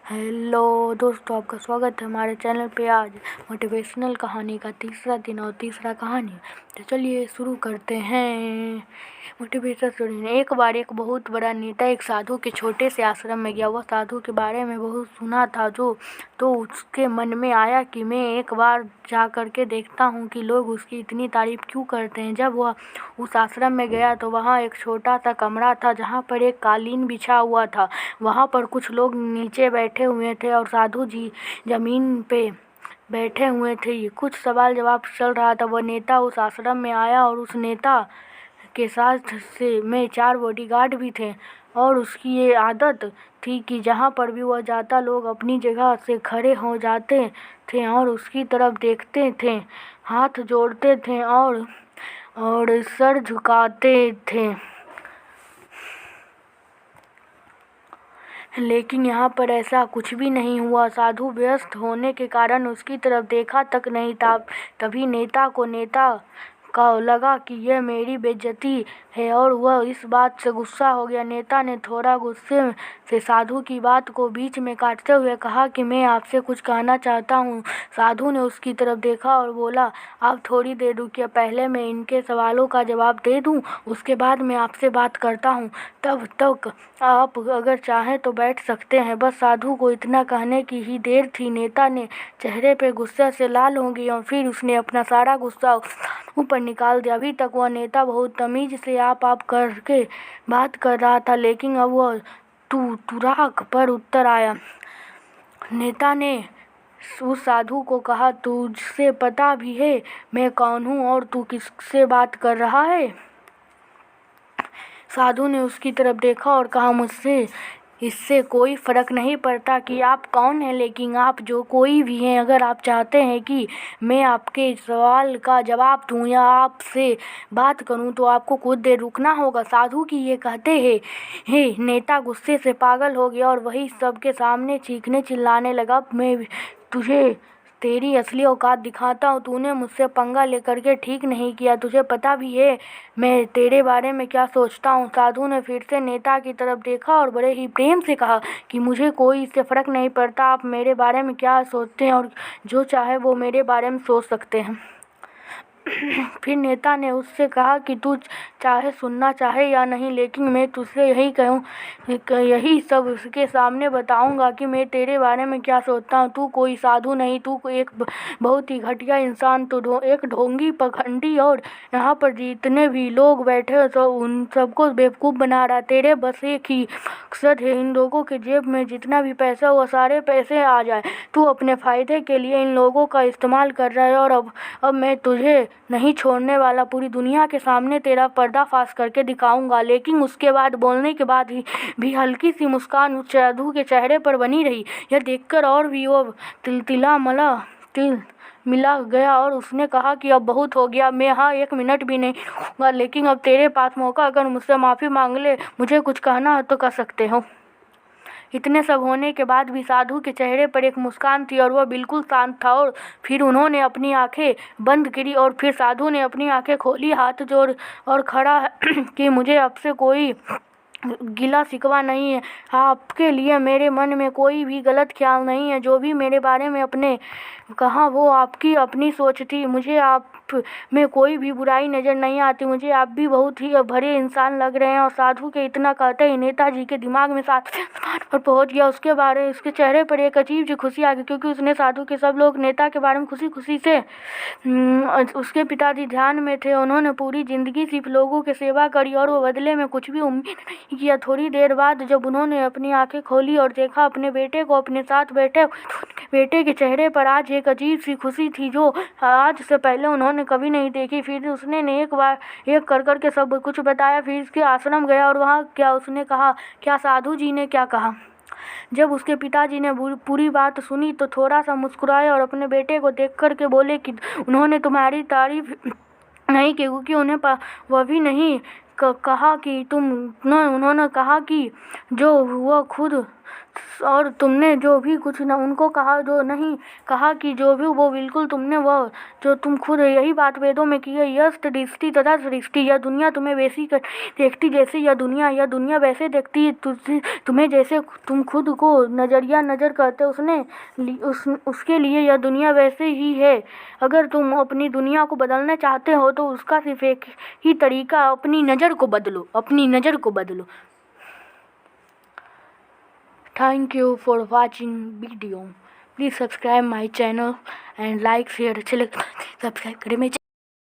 Hello दोस्तों, आपका स्वागत है हमारे चैनल पे। आज मोटिवेशनल कहानी का तीसरा दिन और तीसरा कहानी। तो चलिए शुरू करते हैं। Motivational story. एक बार एक बहुत बड़ा नेता एक साधु के छोटे से आश्रम में गया। वह साधु के बारे में बहुत सुना था तो उसके मन में आया कि मैं एक बार जा कर के देखता हूँ कि लोग उसकी इतनी तारीफ क्यों करते हैं। जब वह उस आश्रम में गया तो वहाँ एक छोटा सा कमरा था जहाँ पर एक कालीन बिछा हुआ था। वहाँ पर कुछ लोग नीचे बैठे हुए थे और साधु जी जमीन पे बैठे हुए थे। कुछ सवाल जवाब चल रहा था। वह नेता उस आश्रम में आया और उस नेता के साथ में 4 बॉडीगार्ड भी थे और उसकी ये आदत थी कि जहाँ पर भी वह जाता लोग अपनी जगह से खड़े हो जाते थे और उसकी तरफ देखते थे, हाथ जोड़ते थे और सर झुकाते थे। लेकिन यहाँ पर ऐसा कुछ भी नहीं हुआ। साधु व्यस्त होने के कारण उसकी तरफ देखा तक नहीं था। तभी नेता का लगा कि यह मेरी बेइज्जती है और वह इस बात से गुस्सा हो गया। नेता ने थोड़ा गुस्से से साधु की बात को बीच में काटते हुए कहा कि मैं आपसे कुछ कहना चाहता हूँ। साधु ने उसकी तरफ देखा और बोला, आप थोड़ी देर रुकिए, पहले मैं इनके सवालों का जवाब दे दूँ, उसके बाद मैं आपसे बात करता हूँ। तब तक आप अगर चाहें तो बैठ सकते हैं। बस साधु को इतना कहने की ही देर थी। नेता ने चेहरे पे गुस्से से लाल हो गई और फिर उसने अपना सारा गुस्सा ऊपर निकाल दिया। अभी तक वह नेता बहुत तमीज से आप करके बात कर रहा था, लेकिन अब वह तुराक पर उत्तर आया। नेता ने उस साधु को कहा, तुझसे पता भी है मैं कौन हूँ और तू किससे बात कर रहा है? साधु ने उसकी तरफ देखा और कहा, मुझसे इससे कोई फ़र्क नहीं पड़ता कि आप कौन हैं, लेकिन आप जो कोई भी हैं, अगर आप चाहते हैं कि मैं आपके सवाल का जवाब दूं या आपसे बात करूं तो आपको कुछ देर रुकना होगा। साधु की ये कहते हैं नेता गुस्से से पागल हो गया और वही सबके सामने चीखने चिल्लाने लगा, मैं तुझे तेरी असली औकात दिखाता हूँ। तूने मुझसे पंगा लेकर के ठीक नहीं किया। तुझे पता भी है मैं तेरे बारे में क्या सोचता हूँ। साधु ने फिर से नेता की तरफ देखा और बड़े ही प्रेम से कहा कि मुझे कोई इससे फ़र्क नहीं पड़ता आप मेरे बारे में क्या सोचते हैं और जो चाहे वो मेरे बारे में सोच सकते हैं। फिर नेता ने उससे कहा कि तू चाहे सुनना चाहे या नहीं, लेकिन मैं तुझसे यही सब उसके सामने बताऊंगा कि मैं तेरे बारे में क्या सोचता हूँ। तू कोई साधु नहीं, तू एक बहुत ही घटिया इंसान, तो एक ढोंगी, पखंडी और यहाँ पर जितने भी लोग बैठे हो तो उन सबको बेवकूफ़ बना रहा। तेरे बस एक ही मकसद है, इन लोगों के जेब में जितना भी पैसा हुआ सारे पैसे आ जाए। तू अपने फ़ायदे के लिए इन लोगों का इस्तेमाल कर रहा है और अब मैं तुझे नहीं छोड़ने वाला। पूरी दुनिया के सामने तेरा पर्दाफाश करके दिखाऊंगा। लेकिन उसके बाद बोलने के बाद भी हल्की सी मुस्कान उस साधु के चेहरे पर बनी रही। यह देखकर और भी वो तिल मिला गया और उसने कहा कि अब बहुत हो गया, मैं यहाँ 1 मिनट भी नहीं रहूँगा। लेकिन अब तेरे पास मौका, अगर मुझसे माफ़ी मांग ले, मुझे कुछ कहना हो तो कह सकते हो। इतने सब होने के बाद भी साधु के चेहरे पर एक मुस्कान थी और वह बिल्कुल शांत था। और फिर उन्होंने अपनी आंखें बंद करी और फिर साधु ने अपनी आंखें खोली, हाथ जोड़ और खड़ा कि मुझे आपसे कोई गिला शिकवा नहीं है। आपके लिए मेरे मन में कोई भी गलत ख्याल नहीं है। जो भी मेरे बारे में अपने कहा वो आपकी अपनी सोच थी। मुझे आप में कोई भी बुराई नज़र नहीं आती। मुझे आप भी बहुत ही भले इंसान लग रहे हैं। और साधु के इतना कहते ही नेताजी के दिमाग में साथ पर पहुंच गया। उसके चेहरे पर एक अजीब सी खुशी आ गई, क्योंकि उसने साधु के सब लोग नेता के बारे में खुशी से उसके पिताजी ध्यान में थे। उन्होंने पूरी ज़िंदगी सिर्फ लोगों की सेवा करी और वो बदले में कुछ भी उम्मीद नहीं किया। थोड़ी देर बाद जब उन्होंने अपनी आंखें खोली और देखा अपने बेटे को अपने साथ बैठे, उनके बेटे के चेहरे पर आज एक अजीब सी खुशी थी जो आज से पहले उन्होंने कभी नहीं देखी। फिर उसने एक कर के सब कुछ बताया। फिर उसके आश्रम गया और वहाँ क्या उसने कहा, क्या साधु जी ने क्या कहा। जब उसके पिताजी ने पूरी बात सुनी तो थोड़ा सा मुस्कुराए और अपने बेटे को देख कर के बोले कि उन्होंने तुम्हारी तारीफ नहीं की, क्योंकि उन्हें वह भी नहीं कहा कि उन्होंने कहा कि जो वो खुद और तुमने जो भी कुछ न उनको कहा, जो नहीं कहा कि जो भी वो बिल्कुल तुमने वह जो तुम खुद यही बात वेदों में की है, यस्त दृष्टि तथा सृष्टि, यह दुनिया तुम्हें वैसी देखती जैसे यह दुनिया वैसे देखती है तुम्हें जैसे तुम खुद को नज़र करते उसके लिए यह दुनिया वैसे ही है। अगर तुम अपनी दुनिया को बदलना चाहते हो तो उसका सिर्फ एक ही तरीका, अपनी नज़र को बदलो। Thank you for watching video. Please subscribe my channel and like, share. अच्छे लगे सब्सक्राइब करें मेरे